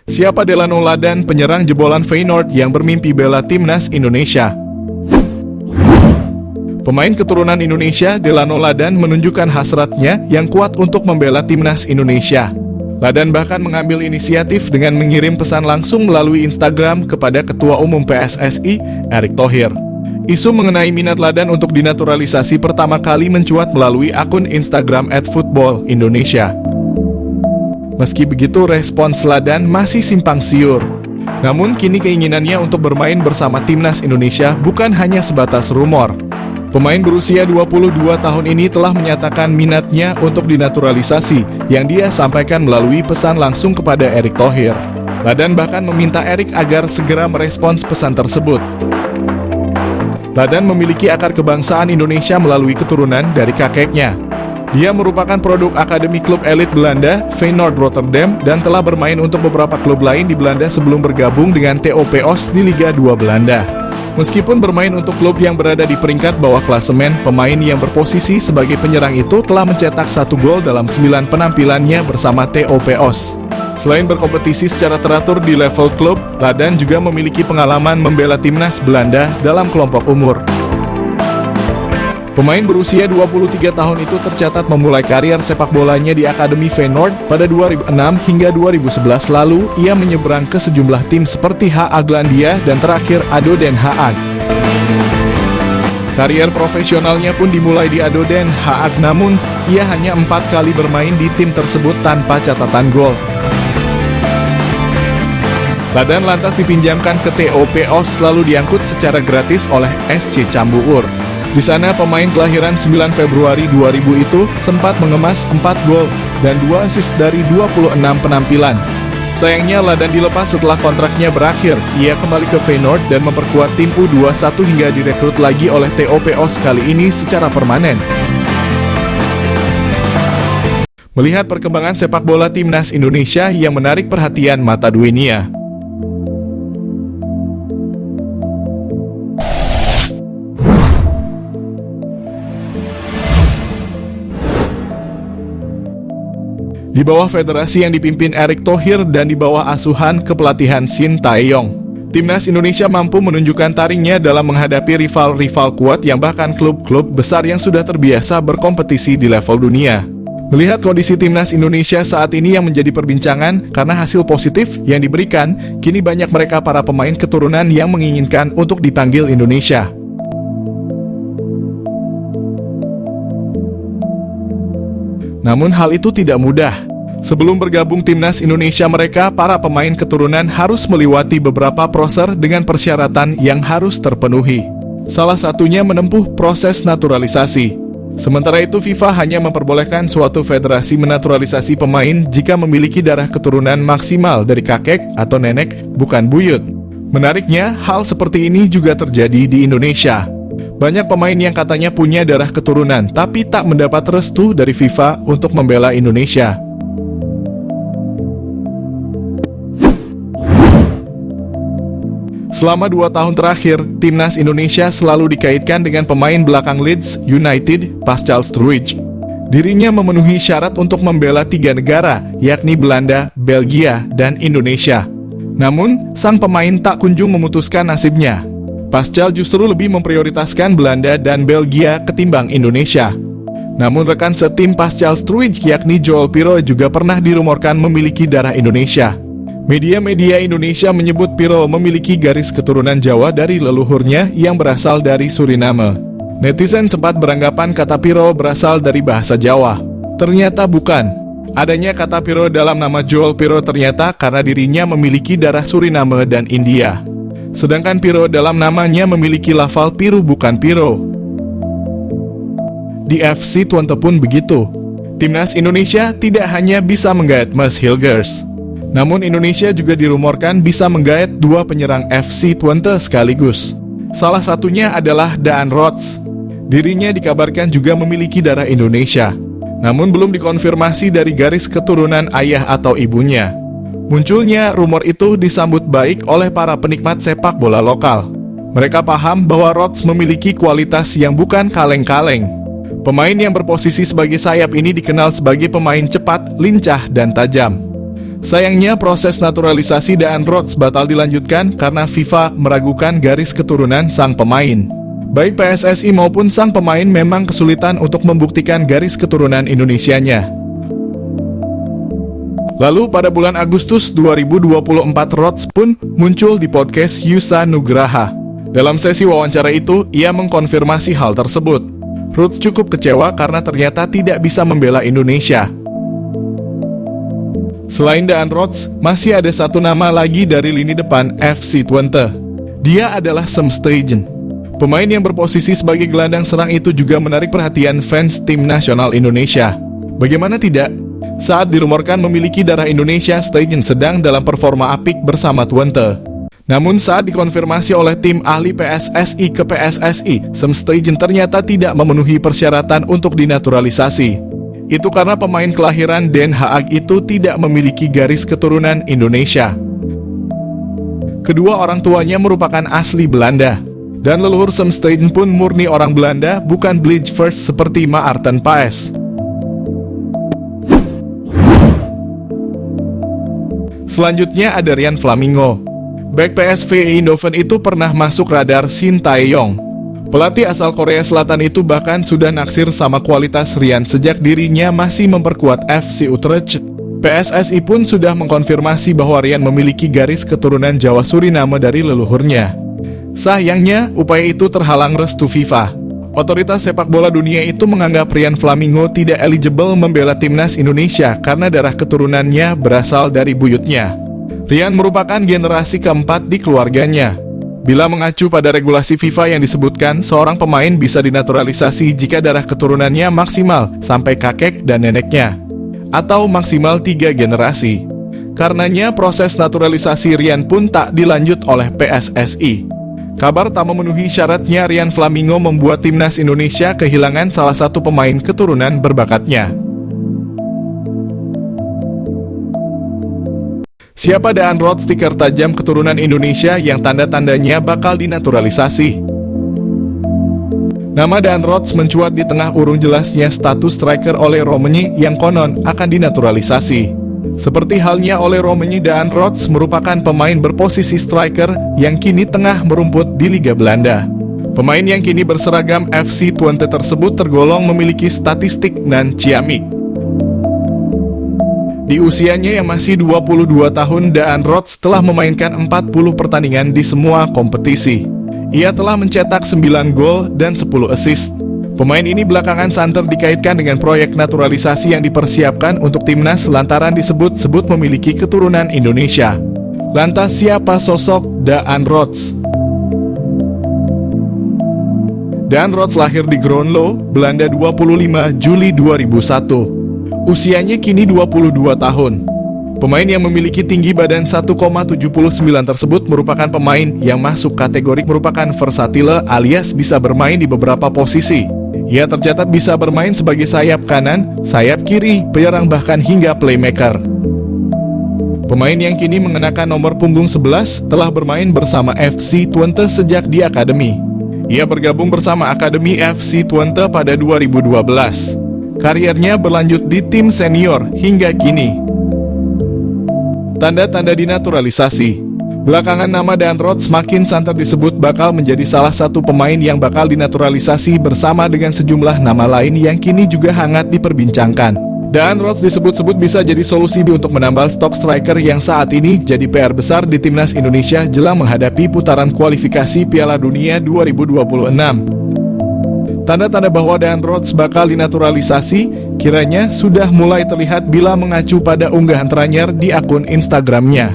Siapa Delano Ladan, penyerang jebolan Feyenoord yang bermimpi bela timnas Indonesia? Pemain keturunan Indonesia, Delano Ladan menunjukkan hasratnya yang kuat untuk membela timnas Indonesia. Ladan bahkan mengambil inisiatif dengan mengirim pesan langsung melalui Instagram kepada Ketua Umum PSSI, Erick Thohir. Isu mengenai minat Ladan untuk dinaturalisasi pertama kali mencuat melalui akun Instagram @footballindonesia. Meski begitu, respons Ladan masih simpang siur. Namun, kini keinginannya untuk bermain bersama timnas Indonesia bukan hanya sebatas rumor. Pemain berusia 22 tahun ini telah menyatakan minatnya untuk dinaturalisasi, yang dia sampaikan melalui pesan langsung kepada Erick Thohir. Ladan bahkan meminta Erick agar segera merespons pesan tersebut. Ladan memiliki akar kebangsaan Indonesia melalui keturunan dari kakeknya. Dia merupakan produk akademi klub elit Belanda, Feyenoord Rotterdam, dan telah bermain untuk beberapa klub lain di Belanda sebelum bergabung dengan TOP Os di Liga 2 Belanda. Meskipun bermain untuk klub yang berada di peringkat bawah klasemen, pemain yang berposisi sebagai penyerang itu telah mencetak 1 gol dalam 9 penampilannya bersama TOP Os. Selain berkompetisi secara teratur di level klub, Ladan juga memiliki pengalaman membela timnas Belanda dalam kelompok umur. Pemain berusia 23 tahun itu tercatat memulai karier sepak bolanya di Akademi Feyenoord pada 2006 hingga 2011 lalu. Ia menyeberang ke sejumlah tim seperti HA Glandia dan terakhir ADO Den Haag. Karier profesionalnya pun dimulai di ADO Den Haag, namun ia hanya 4 kali bermain di tim tersebut tanpa catatan gol. Ladan lantas dipinjamkan ke TOP Os lalu diangkut secara gratis oleh SC Cambuur. Di sana pemain kelahiran 9 Februari 2000 itu sempat mengemas 4 gol dan 2 assist dari 26 penampilan. Sayangnya Ladan dilepas setelah kontraknya berakhir. Ia kembali ke Feyenoord dan memperkuat tim U21 hingga direkrut lagi oleh TOP Os kali ini secara permanen. Melihat perkembangan sepak bola timnas Indonesia yang menarik perhatian mata dunia. Di bawah federasi yang dipimpin Erick Thohir dan di bawah asuhan kepelatihan Shin Tae-yong, timnas Indonesia mampu menunjukkan taringnya dalam menghadapi rival-rival kuat yang bahkan klub-klub besar yang sudah terbiasa berkompetisi di level dunia. Melihat kondisi timnas Indonesia saat ini yang menjadi perbincangan karena hasil positif yang diberikan, kini banyak mereka para pemain keturunan yang menginginkan untuk dipanggil Indonesia. Namun hal itu tidak mudah. Sebelum bergabung timnas Indonesia mereka, para pemain keturunan harus melewati beberapa proses dengan persyaratan yang harus terpenuhi. Salah satunya menempuh proses naturalisasi. Sementara itu FIFA hanya memperbolehkan suatu federasi menaturalisasi pemain jika memiliki darah keturunan maksimal dari kakek atau nenek, bukan buyut. Menariknya, hal seperti ini juga terjadi di Indonesia. Banyak pemain yang katanya punya darah keturunan, tapi tak mendapat restu dari FIFA untuk membela Indonesia. Selama 2 tahun terakhir, timnas Indonesia selalu dikaitkan dengan pemain belakang Leeds United, Pascal Struijk. Dirinya memenuhi syarat untuk membela 3 negara, yakni Belanda, Belgia, dan Indonesia. Namun, sang pemain tak kunjung memutuskan nasibnya. Pascal justru lebih memprioritaskan Belanda dan Belgia ketimbang Indonesia. Namun rekan setim Pascal Struijk yakni Joel Piroe juga pernah dirumorkan memiliki darah Indonesia. Media-media Indonesia menyebut Piroe memiliki garis keturunan Jawa dari leluhurnya yang berasal dari Suriname. Netizen sempat beranggapan kata Piroe berasal dari bahasa Jawa. Ternyata bukan. Adanya kata Piroe dalam nama Joel Piroe ternyata karena dirinya memiliki darah Suriname dan India. Sedangkan Piroe dalam namanya memiliki lafal Piru bukan Piro. Di FC Twente pun begitu. Timnas Indonesia tidak hanya bisa menggait Mas Hilgers, namun Indonesia juga dirumorkan bisa menggait 2 penyerang FC Twente sekaligus. Salah satunya adalah Daan Rots. Dirinya dikabarkan juga memiliki darah Indonesia, namun belum dikonfirmasi dari garis keturunan ayah atau ibunya. Munculnya rumor itu disambut baik oleh para penikmat sepak bola lokal. Mereka paham bahwa Rots memiliki kualitas yang bukan kaleng-kaleng. Pemain yang berposisi sebagai sayap ini dikenal sebagai pemain cepat, lincah, dan tajam. Sayangnya proses naturalisasi Daan Rots batal dilanjutkan karena FIFA meragukan garis keturunan sang pemain. Baik PSSI maupun sang pemain memang kesulitan untuk membuktikan garis keturunan Indonesianya. Lalu pada bulan Agustus 2024 Rots pun muncul di podcast Yusa Nugraha. Dalam sesi wawancara itu, ia mengkonfirmasi hal tersebut. Rots cukup kecewa karena ternyata tidak bisa membela Indonesia. Selain Daan Rots, masih ada satu nama lagi dari lini depan FC Twente. Dia adalah Sam Stegen. Pemain yang berposisi sebagai gelandang serang itu juga menarik perhatian fans tim nasional Indonesia. Bagaimana tidak? Saat dirumorkan memiliki darah Indonesia, Stegen sedang dalam performa apik bersama Twente. Namun saat dikonfirmasi oleh tim ahli PSSI ke PSSI, Sam Stegen ternyata tidak memenuhi persyaratan untuk dinaturalisasi. Itu karena pemain kelahiran Den Haag itu tidak memiliki garis keturunan Indonesia. Kedua orang tuanya merupakan asli Belanda. Dan leluhur Sam Stegen pun murni orang Belanda, bukan Bleach First seperti Maarten Paes. Selanjutnya ada Rian Flamingo. Bek PSV Eindhoven itu pernah masuk radar Shin Tae-yong. Pelatih asal Korea Selatan itu bahkan sudah naksir sama kualitas Rian sejak dirinya masih memperkuat FC Utrecht. PSSI pun sudah mengkonfirmasi bahwa Rian memiliki garis keturunan Jawa Suriname dari leluhurnya. Sayangnya, upaya itu terhalang restu FIFA. Otoritas sepak bola dunia itu menganggap Rian Flamingo tidak eligible membela timnas Indonesia karena darah keturunannya berasal dari buyutnya. Rian merupakan generasi keempat di keluarganya. Bila mengacu pada regulasi FIFA yang disebutkan, seorang pemain bisa dinaturalisasi jika darah keturunannya maksimal sampai kakek dan neneknya, atau maksimal 3 generasi. Karenanya proses naturalisasi Rian pun tak dilanjut oleh PSSI. Kabar tak memenuhi syaratnya Rian Flamingo membuat timnas Indonesia kehilangan salah satu pemain keturunan berbakatnya. Siapa Daan Rots, stiker tajam keturunan Indonesia yang tanda-tandanya bakal dinaturalisasi? Nama Daan Rots mencuat di tengah urung jelasnya status striker Ole Roemeny yang konon akan dinaturalisasi. Seperti halnya Ole Roemeny, Daan Rots merupakan pemain berposisi striker yang kini tengah merumput di Liga Belanda. Pemain yang kini berseragam FC Twente tersebut tergolong memiliki statistik nan ciamik. Di usianya yang masih 22 tahun, Daan Rots telah memainkan 40 pertandingan di semua kompetisi. Ia telah mencetak 9 gol dan 10 assist. Pemain ini belakangan santer dikaitkan dengan proyek naturalisasi yang dipersiapkan untuk timnas lantaran disebut-sebut memiliki keturunan Indonesia. Lantas siapa sosok Daan Rots? Daan Rots lahir di Groenlo, Belanda 25 Juli 2001. Usianya kini 22 tahun. Pemain yang memiliki tinggi badan 1,79 tersebut merupakan pemain yang masuk kategori merupakan versatile alias bisa bermain di beberapa posisi. Ia tercatat bisa bermain sebagai sayap kanan, sayap kiri, penyerang bahkan hingga playmaker. Pemain yang kini mengenakan nomor punggung 11 telah bermain bersama FC Twente sejak di akademi. Ia bergabung bersama Akademi FC Twente pada 2012. Kariernya berlanjut di tim senior hingga kini. Tanda-tanda dinaturalisasi. Belakangan nama Daan Rots makin santer disebut bakal menjadi salah satu pemain yang bakal dinaturalisasi bersama dengan sejumlah nama lain yang kini juga hangat diperbincangkan. Daan Rots disebut-sebut bisa jadi solusi untuk menambal stok striker yang saat ini jadi PR besar di timnas Indonesia jelang menghadapi putaran kualifikasi Piala Dunia 2026. Tanda-tanda bahwa Daan Rots bakal dinaturalisasi kiranya sudah mulai terlihat bila mengacu pada unggahan terakhir di akun Instagramnya.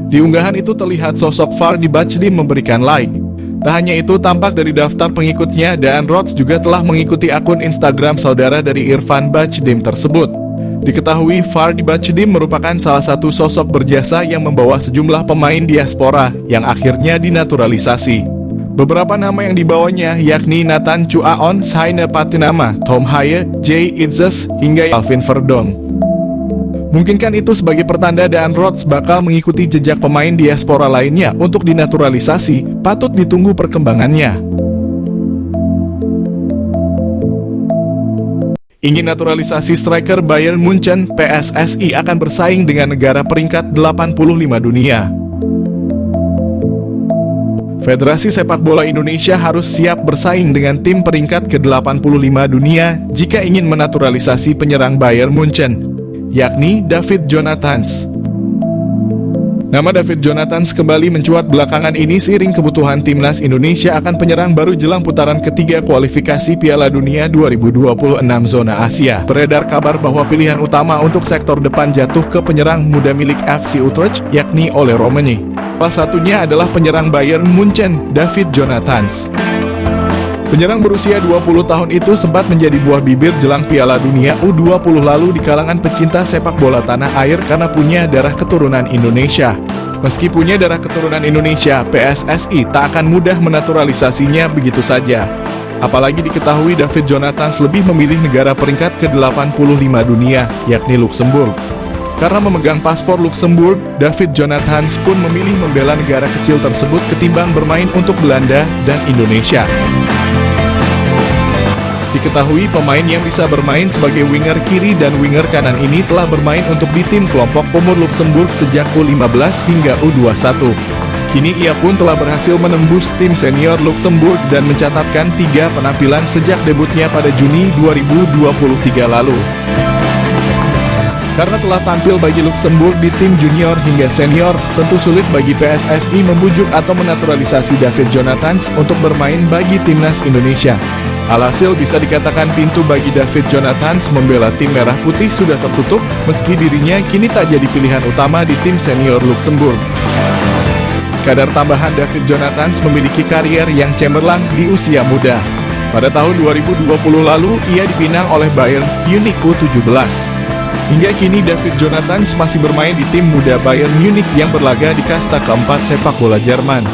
Di unggahan itu terlihat sosok Fardy Bachdim memberikan like. Tak hanya itu, tampak dari daftar pengikutnya, Daan Rots juga telah mengikuti akun Instagram saudara dari Irfan Bachdim tersebut. Diketahui Fardy Bachdim merupakan salah satu sosok berjasa yang membawa sejumlah pemain diaspora yang akhirnya dinaturalisasi. Beberapa nama yang dibawanya yakni Nathan Chuaon, Saina Patinama, Tom Haye, Jay Itzes, hingga Alvin Verdong. Mungkinkan itu sebagai pertanda Daan Rots bakal mengikuti jejak pemain diaspora lainnya untuk dinaturalisasi, patut ditunggu perkembangannya. ingin naturalisasi striker Bayern Munchen, PSSI akan bersaing dengan negara peringkat 85 dunia. Federasi Sepak Bola Indonesia harus siap bersaing dengan tim peringkat ke-85 dunia jika ingin menaturalisasi penyerang Bayern Munchen, yakni David Jonathans. Nama David Jonathans kembali mencuat belakangan ini seiring kebutuhan timnas Indonesia akan penyerang baru jelang putaran ketiga kualifikasi Piala Dunia 2026 zona Asia. Beredar kabar bahwa pilihan utama untuk sektor depan jatuh ke penyerang muda milik FC Utrecht, yakni Ole Romani. Salah satunya adalah penyerang Bayern Munchen, David Jonathans. Penyerang berusia 20 tahun itu sempat menjadi buah bibir jelang Piala Dunia U20 lalu di kalangan pecinta sepak bola tanah air karena punya darah keturunan Indonesia. Meski punya darah keturunan Indonesia, PSSI tak akan mudah menaturalisasinya begitu saja. Apalagi diketahui David Jonathans lebih memilih negara peringkat ke-85 dunia, yakni Luxembourg. Karena memegang paspor Luxembourg, David Jonathans pun memilih membela negara kecil tersebut ketimbang bermain untuk Belanda dan Indonesia. Diketahui pemain yang bisa bermain sebagai winger kiri dan winger kanan ini telah bermain untuk di tim kelompok umur Luxembourg sejak U15 hingga U21. Kini ia pun telah berhasil menembus tim senior Luxembourg dan mencatatkan 3 penampilan sejak debutnya pada Juni 2023 lalu. Karena telah tampil bagi Luxembourg di tim junior hingga senior, tentu sulit bagi PSSI membujuk atau menaturalisasi David Jonathans untuk bermain bagi timnas Indonesia. Alhasil bisa dikatakan pintu bagi David Jonathans membela tim merah putih sudah tertutup, meski dirinya kini tak jadi pilihan utama di tim senior Luxembourg. Sekadar tambahan, David Jonathans memiliki karier yang cemerlang di usia muda. Pada tahun 2020 lalu, ia dipinang oleh Bayern Munich U17. Hingga kini David Jonathans masih bermain di tim muda Bayern Munich yang berlaga di kasta keempat sepak bola Jerman.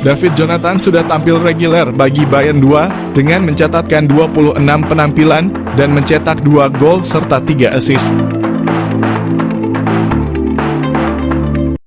David Jonathans sudah tampil reguler bagi Bayern 2 dengan mencatatkan 26 penampilan dan mencetak 2 gol serta 3 assist.